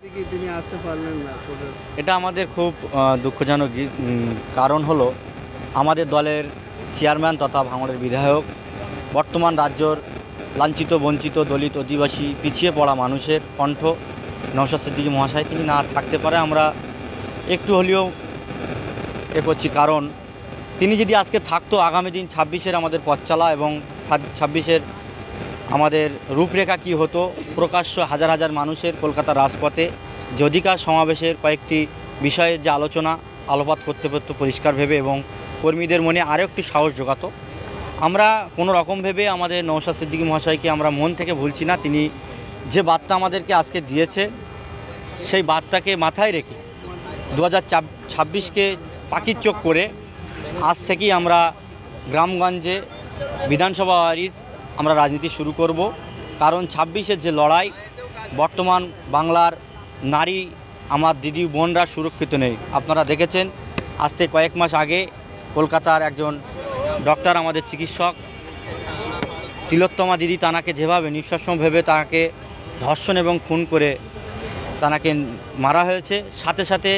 তিনি আসতে পারলেন না। এটা আমাদের খুব দুঃখজনক। কারণ হলো আমাদের দলের চেয়ারম্যান তথা ভাঙড়ের বিধায়ক, বর্তমান রাজ্যর লাঞ্ছিত বঞ্চিত দলিত আদিবাসী পিছিয়ে পড়া মানুষের কণ্ঠ নওশাদ সিদ্দিকী মহাশয় তিনি না থাকতে পারে আমরা একটু হলেও করছি। কারণ তিনি যদি আজকে থাকতো, আগামী দিন 26-এর আমাদের পথ চলা এবং 26-এর আমাদের রূপরেখা কি হতো, প্রকাশ্য হাজার হাজার মানুষের কলকাতার রাজপথে যে অধিকার সমাবেশের কয়েকটি বিষয়ের যে আলোপাত করতে পারতো পরিষ্কার ভেবে এবং কর্মীদের মনে আরও একটি সাহস জোগাতো। আমরা কোনো রকম ভেবে আমাদের নওশাদ সিদ্দিকী মহাশয়কে আমরা মন থেকে ভুলছি না। তিনি যে বার্তা আমাদেরকে আজকে দিয়েছে সেই বার্তাকে মাথায় রেখে 2026-কে পাখির চোখ করে আজ থেকেই আমরা গ্রামগঞ্জে বিধানসভা ওয়াইজ আমরা রাজনীতি শুরু করব। কারণ 26-এর যে লড়াই, বর্তমান বাংলার নারী আমার দিদি বোনরা সুরক্ষিত নেই। আপনারা দেখেছেন আজ থেকে কয়েক মাস আগে কলকাতার একজন ডক্টর, আমাদের চিকিৎসক তিলোত্তমা দিদি, তানাকে যেভাবে নিঃশ্বাসম ভেবে তাকে ধর্ষণ এবং খুন করে তানাকে মারা হয়েছে। সাথে সাথে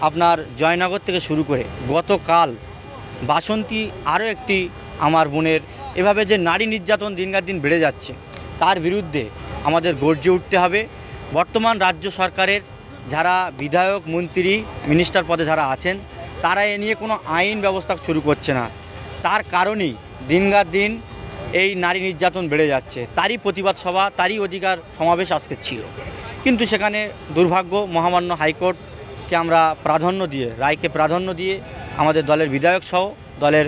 আপনার জয়নগর থেকে শুরু করে গতকাল বাসন্তী আরও একটি আমার বোনের, এভাবে যে নারী নির্যাতন দিন বেড়ে যাচ্ছে তার বিরুদ্ধে আমাদের গর্জে উঠতে হবে। বর্তমান রাজ্য সরকারের যারা বিধায়ক, মন্ত্রী, মিনিস্টার পদে যারা আছেন তারা এ নিয়ে কোনো আইন ব্যবস্থা শুরু করছে না। তার কারণেই দিন এই নারী নির্যাতন বেড়ে যাচ্ছে। তারই প্রতিবাদ সভা, তারই অধিকার সমাবেশ আজকে ছিল, কিন্তু সেখানে দুর্ভাগ্য মহামান্য হাইকোর্টকে আমরা রায়কে প্রাধান্য দিয়ে আমাদের দলের বিধায়ক সহ দলের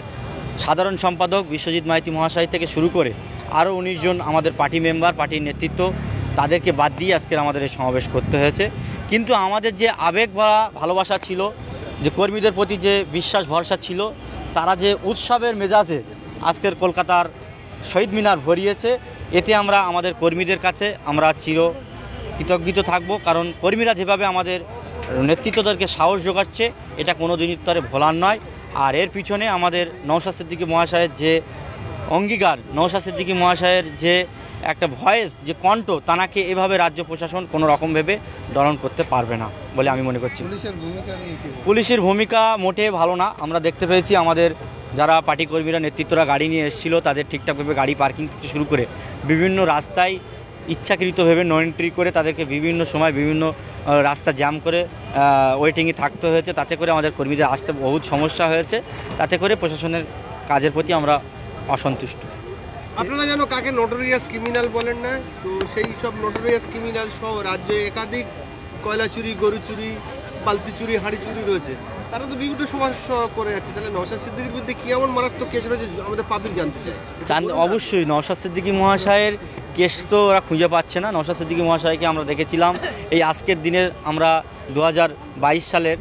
সাধারণ সম্পাদক বিশ্বজিৎ মাইতি মহাশয় থেকে শুরু করে আরও 19 জন আমাদের পার্টি মেম্বার, পার্টির নেতৃত্ব, তাদেরকে বাদ দিয়ে আজকের আমাদের এই সমাবেশ করতে হয়েছে। কিন্তু আমাদের যে আবেগ বা ভালোবাসা ছিল, যে কর্মীদের প্রতি যে বিশ্বাস ভরসা ছিল, তারা যে উৎসবের মেজাজে আজকের কলকাতার শহীদ মিনার ভরিয়েছে, এতে আমরা আমাদের কর্মীদের কাছে আমরা চির কৃতজ্ঞ থাকব। কারণ কর্মীরা যেভাবে আমাদের নেতৃত্বদেরকে সাহস যোগাচ্ছে, এটা কোনো দিনই তরে ভোলার নয়। আর এর পিছনে আমাদের নওশাদ সিদ্দিকী মহাশয়ের যে অঙ্গীকার, নওশাদ সিদ্দিকী মহাশয়ের যে একটা ভয়েস, যে কণ্ঠ, তানাকে এভাবে রাজ্য প্রশাসন কোনো রকম ভেবে দলন করতে পারবে না বলে আমি মনে করছি। পুলিশের ভূমিকা মোটে ভালো না। আমরা দেখতে পেয়েছি আমাদের যারা পার্টি কর্মীরা, নেতৃত্বরা গাড়ি নিয়ে এসেছিল, তাদের ঠিকঠাকভাবে গাড়ি পার্কিং থেকে শুরু করে বিভিন্ন রাস্তায় ইচ্ছাকৃতভাবে নো এন্ট্রি করে তাদেরকে বিভিন্ন সময় বিভিন্ন রাস্তা জ্যাম করে ওয়েটিংয়ে থাকতে হয়েছে। তাতে করে আমাদের কর্মীদের আসতে বহুত সমস্যা হয়েছে। তাতে করে প্রশাসনের কাজের প্রতি আমরা অসন্তুষ্ট। আপনারা যেন কাকে নোটোরিয়াস ক্রিমিনাল বলেন না, তো সেই সব নোটোরিয়াস ক্রিমিনাল সহ রাজ্যে একাধিক কয়লা চুরি, গরু চুরি, বালতি চুরি, হাঁড়ি চুরি রয়েছে, তারা তো বিভিন্ন সমস্যা করে যাচ্ছে। তাহলে নওশাদ সিদ্দিকীর বিরুদ্ধে কী এমন মারাত্মক কেস রয়েছে আমাদের পাবলিক জানতে চায়? অবশ্যই নওশাদ সিদ্দিকী মহাশয়ের কেস তো ওরা খুঁজে পাচ্ছে না। নওশাদ সিদ্দিকী মহাশয়কে আমরা দেখেছিলাম এই আজকের দিনে, আমরা 2022 সালের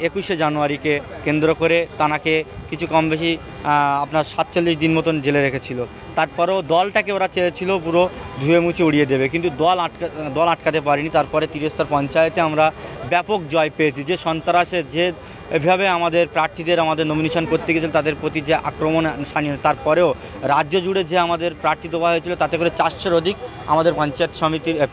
21শে জানুয়ারিকে কেন্দ্র করে তানাকে কিছু কম বেশি আপনার 47 দিন মতন জেলে রেখেছিল। তারপরেও দলটাকে ওরা চেয়েছিল পুরো ধুয়ে মুছে উড়িয়ে দেবে, কিন্তু দল আটকাতে পারেনি। তারপরে ত্রিস্তর পঞ্চায়েতে আমরা ব্যাপক জয় পেয়েছি। যে সন্ত্রাসের যে এভাবে আমাদের প্রার্থীদের আমাদের নমিনেশন করতে গিয়েছিল, তাদের প্রতি যে আক্রমণ সানিয়ে, তারপরেও রাজ্য জুড়ে যে আমাদের প্রার্থী দেওয়া হয়েছিল, তাতে করে 400-এর অধিক আমাদের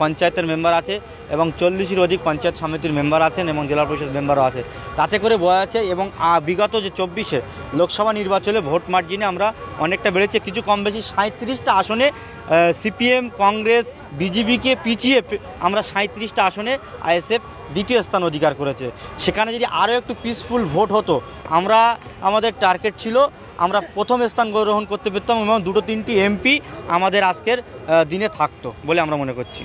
পঞ্চায়েতের মেম্বার আছে এবং 40-এর অধিক পঞ্চায়েত সমিতির মেম্বার আছেন এবং জেলা পরিষদ মেম্বারও আছে। তাতে করে বোঝা যাচ্ছে এবং বিগত যে 24-এ লোকসভা নির্বাচনে ভোট মার্জিনে আমরা অনেকটা বেড়েছে। কিছু কম বেশি 37টা আসনে সিপিএম, কংগ্রেস, বিজেপিকে পিছিয়ে আমরা 37টা আসনে আইএসএফ দ্বিতীয় স্থান অধিকার করেছে। সেখানে যদি আরও একটু পিসফুল ভোট হতো, আমাদের টার্গেট ছিল আমরা প্রথম স্থান গ্রহণ করতে পারতাম এবং 2-3টি এমপি আমাদের আজকের দিনে থাকতো বলে আমরা মনে করছি।